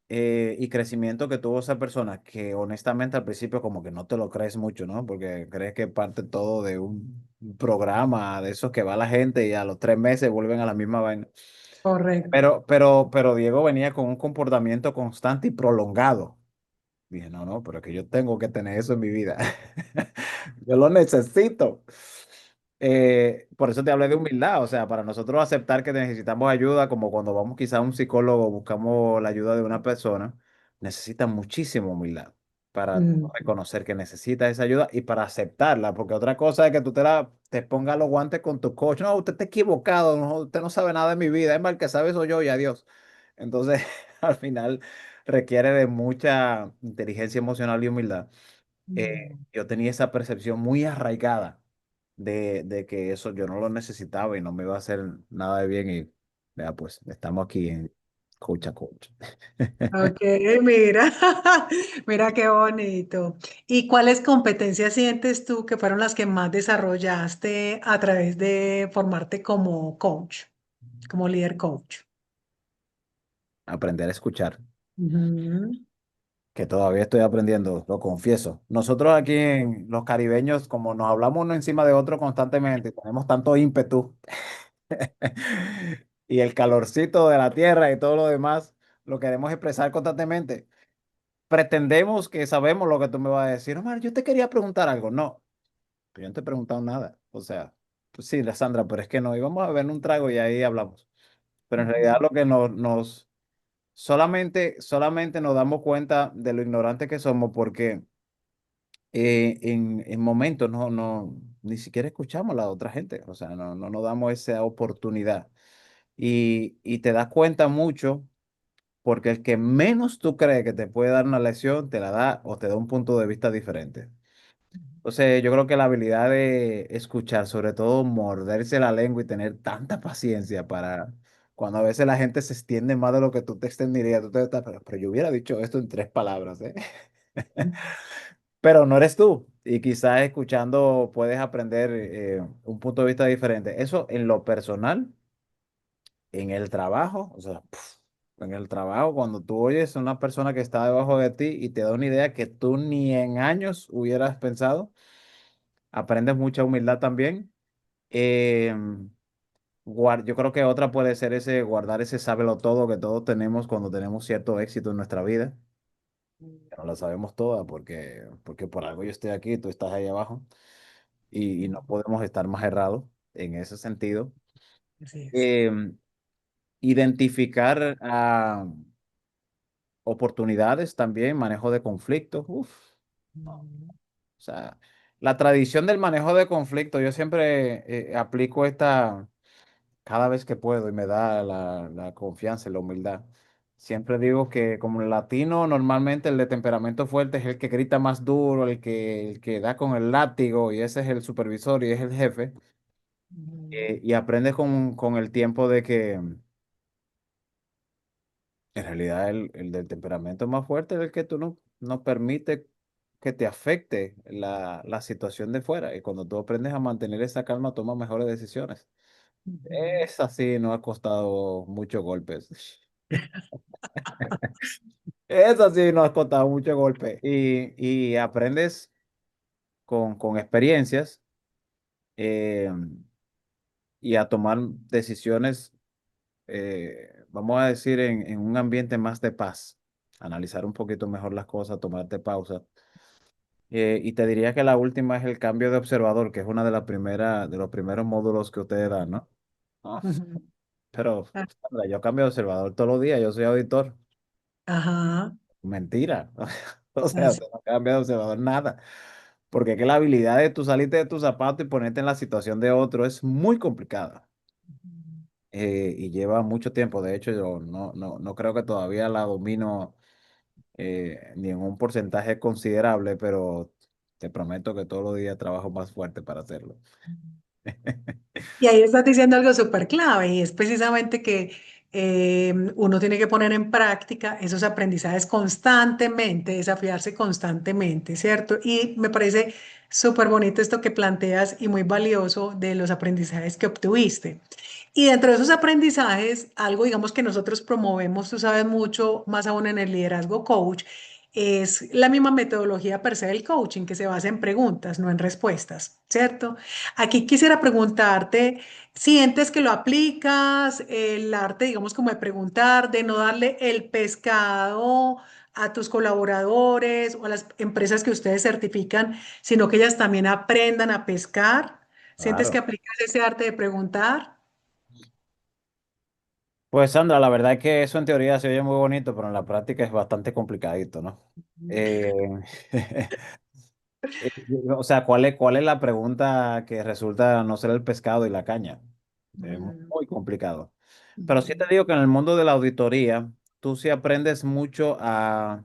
y crecimiento que tuvo esa persona, que honestamente al principio como que no te lo crees mucho, ¿no? Porque crees que parte todo de un programa de esos que va la gente y a los 3 meses vuelven a la misma vaina. Correcto. Pero Diego venía con un comportamiento constante y prolongado. Dije, no, no, pero es que yo tengo que tener eso en mi vida. Yo lo necesito. Por eso te hablé de humildad, o sea, para nosotros aceptar que necesitamos ayuda, como cuando vamos quizá a un psicólogo, buscamos la ayuda de una persona, necesita muchísima humildad para Mm. reconocer que necesita esa ayuda y para aceptarla, porque otra cosa es que tú te pongas los guantes con tu coach, no, usted está equivocado, no, usted no sabe nada de mi vida, es mal que sabe soy yo y adiós. Entonces, al final requiere de mucha inteligencia emocional y humildad. Mm. Yo tenía esa percepción muy arraigada de que eso yo no lo necesitaba y no me iba a hacer nada de bien y vea, pues estamos aquí en coach a coach. Ok, mira, mira qué bonito. ¿Y cuáles competencias sientes tú que fueron las que más desarrollaste a través de formarte como coach, como líder coach? Aprender a escuchar, Ujú. que todavía estoy aprendiendo, lo confieso. Nosotros aquí en los caribeños, como nos hablamos uno encima de otro constantemente, tenemos tanto ímpetu y el calorcito de la tierra y todo lo demás, lo queremos expresar constantemente. pretendemos que sabemos lo que tú me vas a decir. Omar, yo te quería preguntar algo. No, pero yo no te he preguntado nada. O sea, pues sí, la Sandra, pero es que no, íbamos a beber un trago y ahí hablamos. Pero en realidad lo que solamente nos damos cuenta de lo ignorante que somos porque en momentos ni siquiera escuchamos a la otra gente. O sea, no nos damos esa oportunidad. Y te das cuenta mucho porque el que menos tú crees que te puede dar una lección, te la da o te da un punto de vista diferente. Entonces, yo creo que la habilidad de escuchar, sobre todo morderse la lengua y tener tanta paciencia para cuando a veces la gente se extiende más de lo que tú te extenderías, tú te estás, pero yo hubiera dicho esto en 3 palabras, ¿eh? Pero no eres tú. Y quizás escuchando puedes aprender un punto de vista diferente. Eso en lo personal, en el trabajo, o sea, en el trabajo, cuando tú oyes a una persona que está debajo de ti y te da una idea que tú ni en años hubieras pensado, aprendes mucha humildad también. Yo creo que otra puede ser ese guardar ese sábelo todo que todos tenemos cuando tenemos cierto éxito en nuestra vida. Que no la sabemos toda porque por algo yo estoy aquí, tú estás ahí abajo y no podemos estar más errados en ese sentido. Así es. Em, Identificar oportunidades también, manejo de conflictos. Uf, no. O sea, la tradición del manejo de conflictos, yo siempre aplico esta cada vez que puedo y me da la confianza y la humildad. Siempre digo que como el latino, normalmente el de temperamento fuerte es el que grita más duro, el que da con el látigo y ese es el supervisor y es el jefe. Y aprendes con el tiempo de que en realidad el del temperamento más fuerte es el que tú no permite que te afecte la situación de fuera. Y cuando tú aprendes a mantener esa calma, tomas mejores decisiones. Es así, no ha costado muchos golpes. Eso sí, nos ha costado mucho golpe. Y aprendes con experiencias eh, y a tomar decisiones, vamos a decir, en un ambiente más de paz. Analizar un poquito mejor las cosas, tomarte pausa. Y te diría que la última es el cambio de observador, que es una de los primeros módulos que ustedes dan, ¿no? Ah, Ujú. pero, Ah, Sandra, yo cambio de observador todos los días, yo soy auditor. ajá. Mentira. O sea, Así. usted no cambia de observador nada. Porque es que la habilidad de tú salirte de tu zapato y ponerte en la situación de otro es muy complicada. Y lleva mucho tiempo. De hecho, yo no creo que todavía la domino ni en un porcentaje considerable, pero te prometo que todos los días trabajo más fuerte para hacerlo. Y ahí estás diciendo algo súper clave y es precisamente que uno tiene que poner en práctica esos aprendizajes constantemente, desafiarse constantemente, ¿cierto? Y me parece súper bonito esto que planteas y muy valioso de los aprendizajes que obtuviste. Y dentro de esos aprendizajes, algo, digamos, que nosotros promovemos, tú sabes mucho, más aún en el liderazgo coach, es la misma metodología per se del coaching, que se basa en preguntas, no en respuestas, ¿cierto? Aquí quisiera preguntarte, ¿sientes que lo aplicas, el arte, digamos, como de preguntar, de no darle el pescado a tus colaboradores o a las empresas que ustedes certifican, sino que ellas también aprendan a pescar? ¿Sientes que Claro. aplicas ese arte de preguntar? Pues Sandra, la verdad es que eso en teoría se oye muy bonito, pero en la práctica es bastante complicadito, ¿no? Eh, o sea, ¿cuál es la pregunta que resulta no ser el pescado y la caña? Es Mm, muy complicado. Pero sí te mm, digo que en el mundo de la auditoría, tú sí aprendes mucho a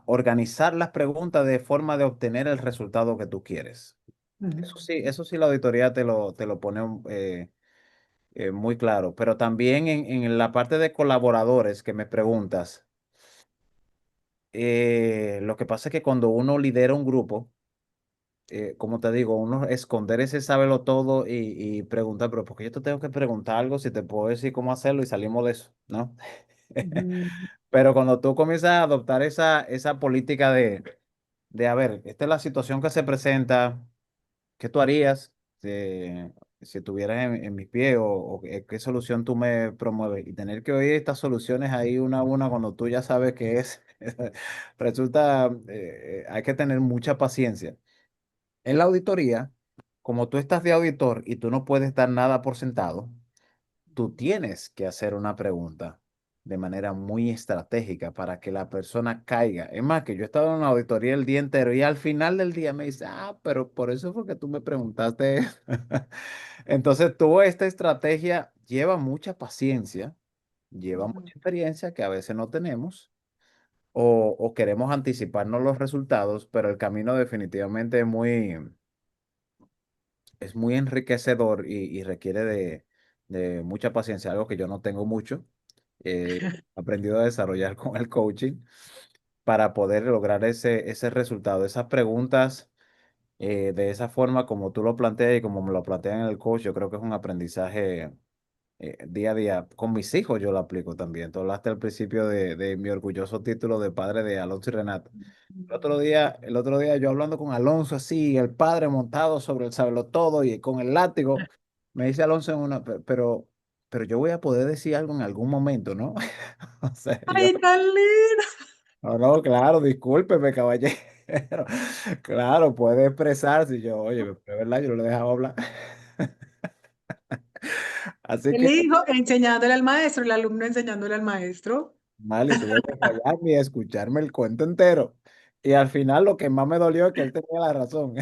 organizar las preguntas de forma de obtener el resultado que tú quieres. mm, Eso sí la auditoría te lo pone muy claro. Pero también en la parte de colaboradores que me preguntas, lo que pasa es que cuando uno lidera un grupo, como te digo, uno esconder ese sábelo todo y preguntar, pero ¿por qué yo te tengo que preguntar algo si te puedo decir cómo hacerlo y salimos de eso, ¿no? mm, Pero cuando tú comienzas a adoptar esa política de, a ver, esta es la situación que se presenta, ¿qué tú harías si estuvieras en mis pies o qué solución tú me promueves? Y tener que oír estas soluciones ahí una a una cuando tú ya sabes qué es. Resulta, hay que tener mucha paciencia. En la auditoría, como tú estás de auditor y tú no puedes dar nada por sentado, tú tienes que hacer una pregunta de manera muy estratégica para que la persona caiga. Es más, que yo he estado en una auditoría el día entero y al final del día me dice, ah, pero por eso fue que tú me preguntaste. Entonces, toda esta estrategia lleva mucha paciencia, lleva Ujú, mucha experiencia que a veces no tenemos o queremos anticiparnos los resultados, pero el camino definitivamente es muy enriquecedor y requiere de mucha paciencia, algo que yo no tengo mucho. He aprendido a desarrollar con el coaching para poder lograr ese resultado. Esas preguntas, de esa forma como tú lo planteas y como me lo plantean en el coach, yo creo que es un aprendizaje día a día. Con mis hijos yo lo aplico también. Tú hablaste al principio de mi orgulloso título de padre de Alonso y Renata. El otro día yo hablando con Alonso así, el padre montado sobre el todo y con el látigo, me dice Alonso en una, pero yo voy a poder decir algo en algún momento, ¿no? O sea, yo, ¡Ay, tan lindo! no, no, claro, discúlpeme, caballero. Claro, puede expresarse. Y yo, oye, pero es verdad, yo no lo he dejado hablar. Así El que, hijo enseñándole al maestro, el alumno enseñándole al maestro. mal, y tuve que callarme y escucharme el cuento entero. Y al final lo que más me dolió es que él tenía la razón.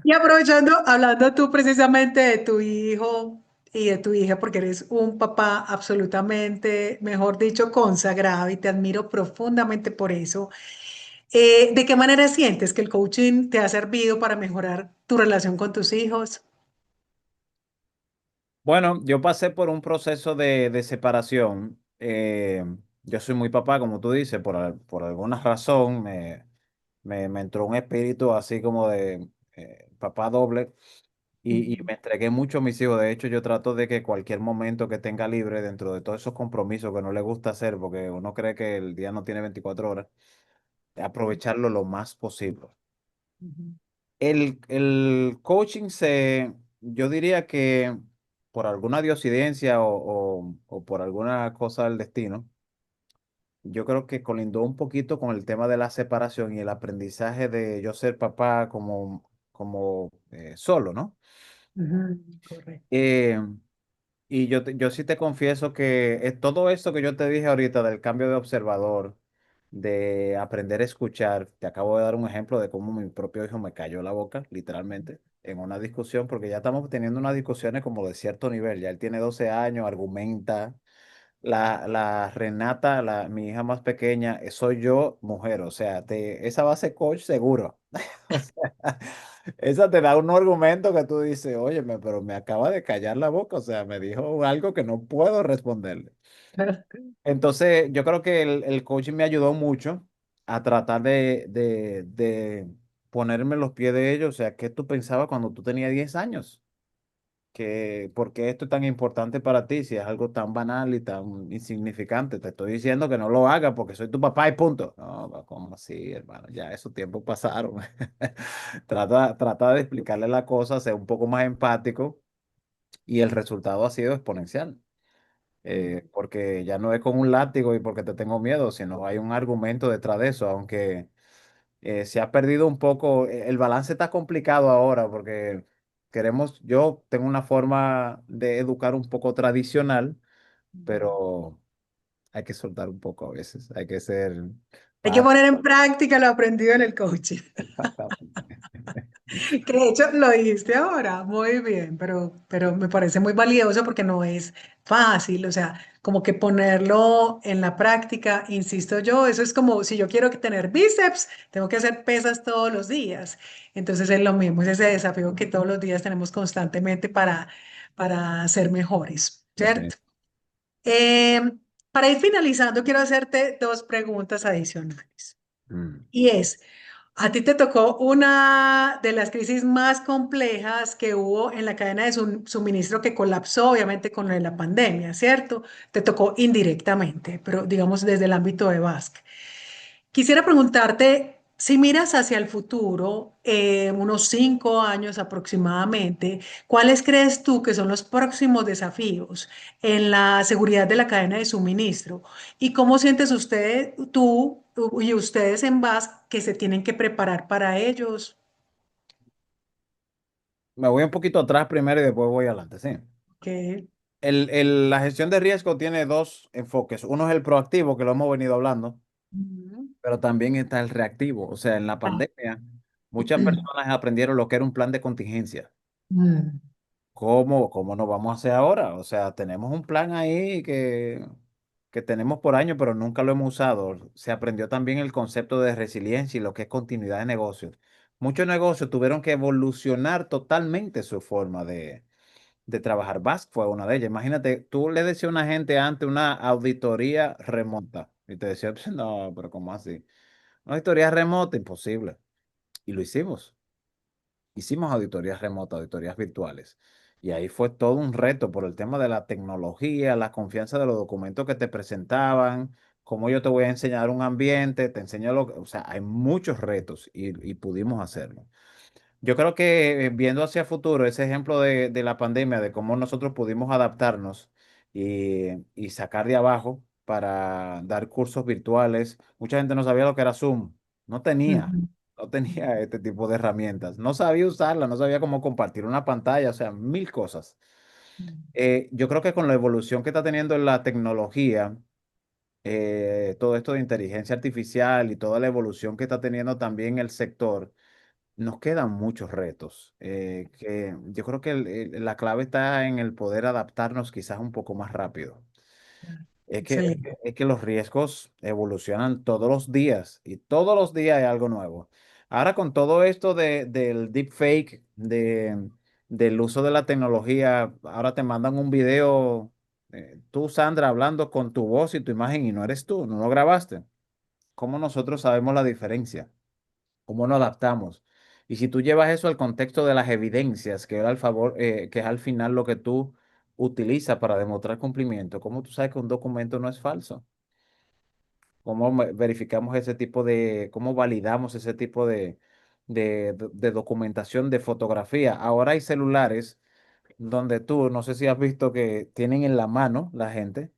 Y aprovechando, hablando tú precisamente de tu hijo y de tu hija, porque eres un papá absolutamente, mejor dicho, consagrado y te admiro profundamente por eso. ¿De qué manera sientes que el coaching te ha servido para mejorar tu relación con tus hijos? Bueno, yo pasé por un proceso de separación. Yo soy muy papá, como tú dices, por alguna razón me entró un espíritu así como de papá doble y Ujú, me entregué mucho a mis hijos. De hecho, yo trato de que cualquier momento que tenga libre dentro de todos esos compromisos que no le gusta hacer, porque uno cree que el día no tiene 24 horas, aprovecharlo lo más posible. ujú, El coaching yo diría que por alguna diosidencia o por alguna cosa del destino, yo creo que colindó un poquito con el tema de la separación y el aprendizaje de yo ser papá como solo, ¿no? ujú, correcto. Eh, y yo sí te confieso que todo esto que yo te dije ahorita del cambio de observador, de aprender a escuchar, te acabo de dar un ejemplo de cómo mi propio hijo me cayó la boca, literalmente, en una discusión, porque ya estamos teniendo unas discusiones como de cierto nivel, ya él tiene 12 años, argumenta. La Renata, mi hija más pequeña, soy yo, mujer, o sea, esa va a ser coach seguro. O sea, esa te da un argumento que tú dices, óyeme, pero me acaba de callar la boca, o sea, me dijo algo que no puedo responderle. Entonces, yo creo que el coaching me ayudó mucho a tratar de ponerme en los pies de ellos, o sea, ¿qué tú pensabas cuando tú tenías 10 años? ¿Por qué esto es tan importante para ti si es algo tan banal y tan insignificante? Te estoy diciendo que no lo hagas porque soy tu papá y punto. No, ¿cómo así, hermano? Ya esos tiempos pasaron. Trata de explicarle la cosa, ser un poco más empático y el resultado ha sido exponencial. Porque ya no es con un látigo y porque te tengo miedo, sino hay un argumento detrás de eso, aunque se ha perdido un poco, el balance está complicado ahora porque yo tengo una forma de educar un poco tradicional, pero hay que soltar un poco a veces, hay que ser Hay que padre. poner en práctica lo aprendido en el coaching. Exactamente. Que de hecho lo dijiste ahora, muy bien, pero me parece muy valioso porque no es fácil, o sea, como que ponerlo en la práctica, insisto yo, eso es como si yo quiero tener bíceps, tengo que hacer pesas todos los días. Entonces es lo mismo, es ese desafío que todos los días tenemos constantemente para ser mejores, ¿cierto? Definitivamente. Eh, para ir finalizando, quiero hacerte dos preguntas adicionales. Mm. Y es, a ti te tocó una de las crisis más complejas que hubo en la cadena de suministro que colapsó, obviamente, con lo de la pandemia, ¿cierto? Te tocó indirectamente, pero digamos desde el ámbito de Basque. Quisiera preguntarte, Si miras hacia el futuro, unos 5 años aproximadamente, ¿cuáles crees tú que son los próximos desafíos en la seguridad de la cadena de suministro? ¿Y cómo sientes usted, tú y ustedes en BASC que se tienen que preparar para ellos? Me voy un poquito atrás primero y después voy adelante, sí. Que, La gestión de riesgo tiene dos enfoques. Uno es el proactivo, que lo hemos venido hablando, Ujú. pero también está el reactivo. O sea, en la Ah. pandemia, muchas personas aprendieron lo que era un plan de contingencia. Mm. ¿Cómo nos vamos a hacer ahora? O sea, tenemos un plan ahí que tenemos por año, pero nunca lo hemos usado. Se aprendió también el concepto de resiliencia y lo que es continuidad de negocios. Muchos negocios tuvieron que evolucionar totalmente su forma de trabajar. Basque fue una de ellas. Imagínate, tú le decías a una gente ante una auditoría remota y te decía, "Pues, no, pero ¿cómo así? Una auditoría remota, imposible." Y lo hicimos. Hicimos auditorías remotas, auditorías virtuales. Y ahí fue todo un reto por el tema de la tecnología, la confianza de los documentos que te presentaban, cómo yo te voy a enseñar un ambiente, te enseño lo que, o sea, hay muchos retos y pudimos hacerlo. Yo creo que viendo hacia futuro, ese ejemplo de la pandemia, de cómo nosotros pudimos adaptarnos y sacar de abajo para dar cursos virtuales. Mucha gente no sabía lo que era Zoom, no tenía, Ujú. no tenía este tipo de herramientas, no sabía usarla, no sabía cómo compartir una pantalla, o sea, mil cosas. Yo creo que con la evolución que está teniendo la tecnología, todo esto de inteligencia artificial y toda la evolución que está teniendo también el sector, nos quedan muchos retos, que yo creo que la clave está en el poder adaptarnos quizás un poco más rápido. Excelente. Es que los riesgos evolucionan todos los días y todos los días hay algo nuevo. Ahora con todo esto del deepfake, del uso de la tecnología, ahora te mandan un video, tú, Sandra, hablando con tu voz y tu imagen y no eres tú, no lo grabaste. ¿Cómo nosotros sabemos la diferencia? ¿Cómo nos adaptamos? Y si tú llevas eso al contexto de las evidencias, que era al favor, que es al final lo que tú utilizas para demostrar cumplimiento, ¿cómo tú sabes que un documento no es falso? ¿Cómo verificamos ese tipo cómo validamos ese tipo de documentación de fotografía? Ahora hay celulares donde tú, no sé si has visto que tienen en la mano la gente,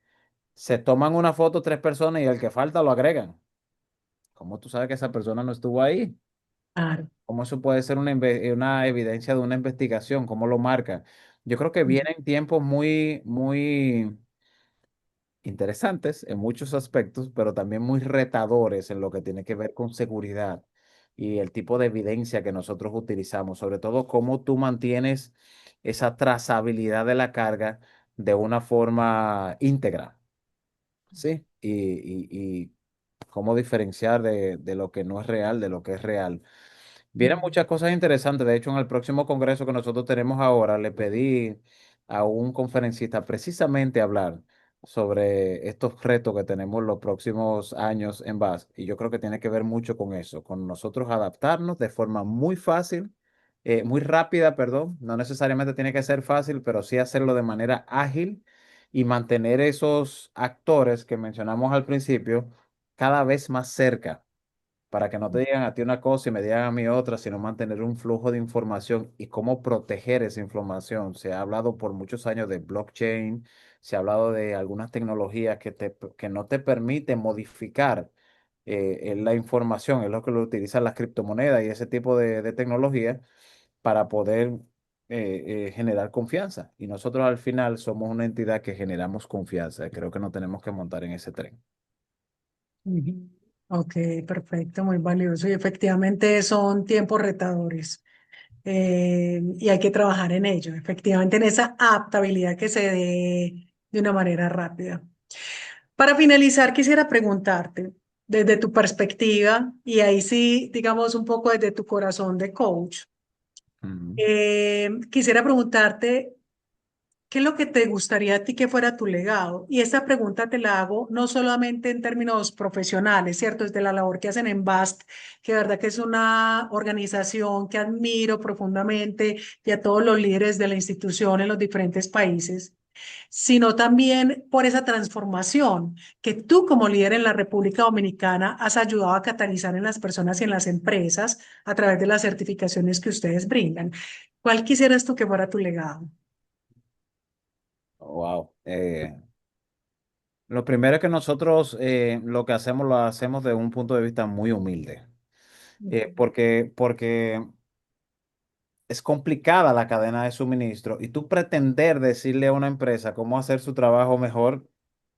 se toman una foto tres personas y el que falta lo agregan. ¿Cómo tú sabes que esa persona no estuvo ahí? Claro. ¿Cómo eso puede ser una evidencia de una investigación? ¿Cómo lo marca? Yo creo que vienen tiempos muy, muy interesantes en muchos aspectos, pero también muy retadores en lo que tiene que ver con seguridad y el tipo de evidencia que nosotros utilizamos, sobre todo cómo tú mantienes esa trazabilidad de la carga de una forma íntegra, ¿sí? Y cómo diferenciar de lo que no es real de lo que es real. Vienen muchas cosas interesantes. De hecho, en el próximo congreso que nosotros tenemos ahora, le pedí a un conferencista precisamente hablar sobre estos retos que tenemos los próximos años en BAS. Y yo creo que tiene que ver mucho con eso, con nosotros adaptarnos de forma muy fácil, muy rápida, perdón. No necesariamente tiene que ser fácil, pero sí hacerlo de manera ágil y mantener esos actores que mencionamos al principio cada vez más cerca para que no te digan a ti una cosa y me digan a mí otra, sino mantener un flujo de información y cómo proteger esa información. Se ha hablado por muchos años de blockchain, se ha hablado de algunas tecnologías que no te permiten modificar la información, es lo que lo utilizan las criptomonedas y ese tipo de tecnología para poder generar confianza. Y nosotros al final somos una entidad que generamos confianza. Creo que no tenemos que montar en ese tren. Ujú. Ok, perfecto, muy valioso. Y efectivamente son tiempos retadores, y hay que trabajar en ello, efectivamente en esa adaptabilidad que se dé de una manera rápida. Para finalizar, quisiera preguntarte, desde tu perspectiva, y ahí sí, digamos un poco desde tu corazón de coach, Ujú. quisiera preguntarte, ¿qué es lo que te gustaría a ti que fuera tu legado? Y esta pregunta te la hago no solamente en términos profesionales, ¿cierto? Es de la labor que hacen en BAST, que de verdad que es una organización que admiro profundamente y a todos los líderes de la institución en los diferentes países. sino también por esa transformación que tú como líder en la República Dominicana has ayudado a catalizar en las personas y en las empresas a través de las certificaciones que ustedes brindan. ¿Cuál quisieras tú que fuera tu legado? Wow. Lo primero es que nosotros lo que hacemos lo hacemos de un punto de vista muy humilde, porque es complicada la cadena de suministro y tú pretender decirle a una empresa cómo hacer su trabajo mejor,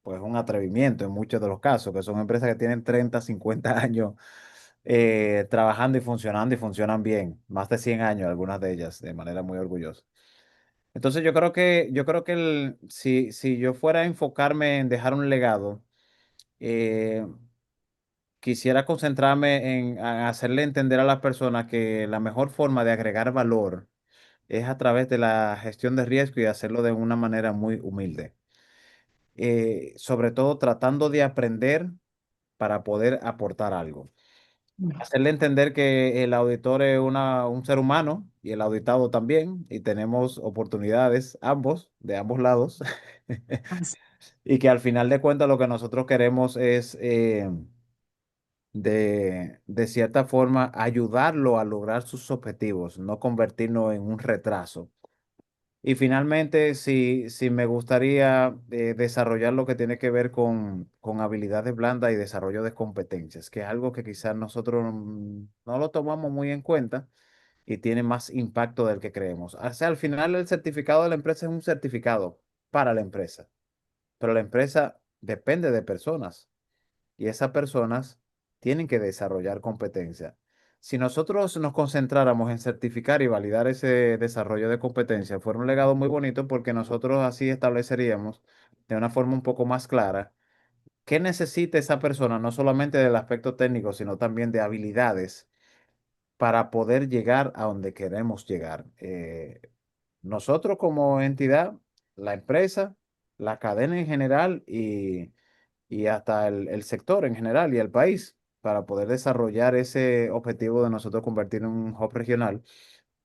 pues es un atrevimiento en muchos de los casos, que son empresas que tienen 30, 50 años trabajando y funcionan bien, más de 100 años algunas de ellas, de manera muy orgullosa. Entonces yo creo que si yo fuera a enfocarme en dejar un legado, eh, quisiera concentrarme en hacerle entender a las personas que la mejor forma de agregar valor es a través de la gestión de riesgo y hacerlo de una manera muy humilde. Sobre todo tratando de aprender para poder aportar algo. Hacerle entender que el auditor es un ser humano y el auditado también, y tenemos oportunidades ambos, de ambos lados, y que al final de cuentas lo que nosotros queremos es, de cierta forma, ayudarlo a lograr sus objetivos, no convertirnos en un retraso. Y finalmente, si me gustaría desarrollar lo que tiene que ver con habilidades blandas y desarrollo de competencias, que es algo que quizás nosotros no lo tomamos muy en cuenta y tiene más impacto del que creemos. O sea, al final el certificado de la empresa es un certificado para la empresa, pero la empresa depende de personas y esas personas tienen que desarrollar competencia. Si nosotros nos concentráramos en certificar y validar ese desarrollo de competencia, fuera un legado muy bonito porque nosotros así estableceríamos de una forma un poco más clara qué necesita esa persona, no solamente del aspecto técnico, sino también de habilidades para poder llegar a donde queremos llegar. Nosotros como entidad, la empresa, la cadena en general y hasta el sector en general y el país para poder desarrollar ese objetivo de nosotros convertirnos en un hub regional,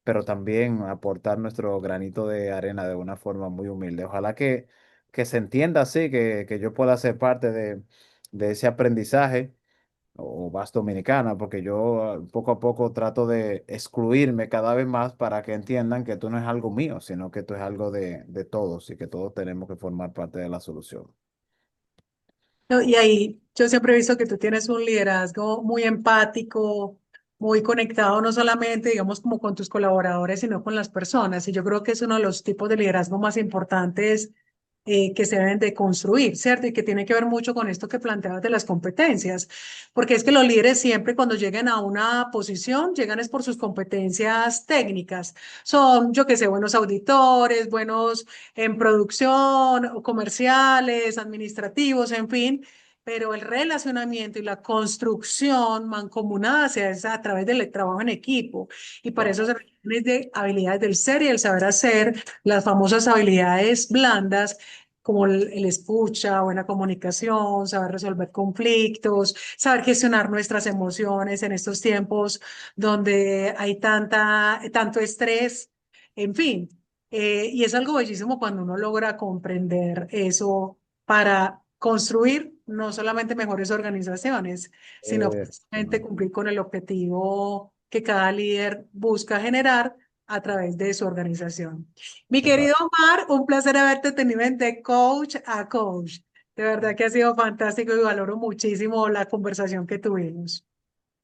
pero también aportar nuestro granito de arena de una forma muy humilde. Ojalá que se entienda así, que yo pueda ser parte de ese aprendizaje o VAS Dominicana, porque yo poco a poco trato de excluirme cada vez más para que entiendan que esto no es algo mío, sino que esto es algo de todos y que todos tenemos que formar parte de la solución. No, y ahí yo siempre he visto que tú tienes un liderazgo muy empático, muy conectado, no solamente, digamos, como con tus colaboradores, sino con las personas. Y yo creo que es uno de los tipos de liderazgo más importantes que se deben de construir, ¿cierto? Y que tiene que ver mucho con esto que planteabas de las competencias, porque es que los líderes siempre cuando llegan a una posición, llegan es por sus competencias técnicas. Son, yo que sé, buenos auditores, buenos en producción, o comerciales, administrativos, en fin, pero el relacionamiento y la construcción mancomunada se hace a través del trabajo en equipo y para eso se requieren de habilidades del ser y el saber hacer, las famosas habilidades blandas como el escucha, buena comunicación, saber resolver conflictos, saber gestionar nuestras emociones en estos tiempos donde hay tanto estrés, en fin. Y es algo bellísimo cuando uno logra comprender eso para construir no solamente mejores organizaciones, sino precisamente No. cumplir con el objetivo que cada líder busca generar a través de su organización. Mi querido Omar, un placer haberte tenido en de coach a coach. De verdad que ha sido fantástico y valoro muchísimo la conversación que tuvimos.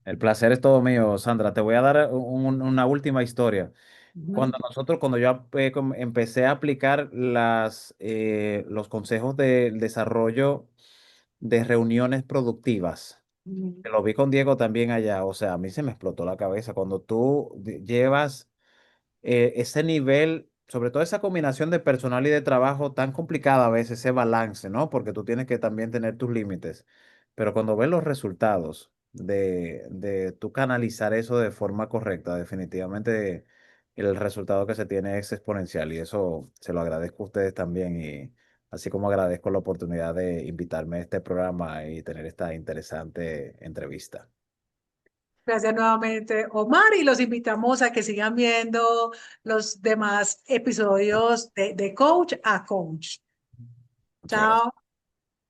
El placer es todo mío, Sandra. Te voy a dar una última historia. Ujú, Cuando yo empecé a aplicar los consejos del desarrollo de reuniones productivas, ujú. que lo vi con Diego también allá, o sea, a mí se me explotó la cabeza cuando tú llevas ese nivel, sobre todo esa combinación de personal y de trabajo tan complicada a veces, ese balance, ¿no? Porque tú tienes que también tener tus límites. Pero cuando ves los resultados de tú canalizar eso de forma correcta, definitivamente el resultado que se tiene es exponencial y eso se lo agradezco a ustedes también y así como agradezco la oportunidad de invitarme a este programa y tener esta interesante entrevista. Gracias nuevamente, Omar, y los invitamos a que sigan viendo los demás episodios de Coach a Coach. Muchas gracias. Chao.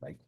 Bye.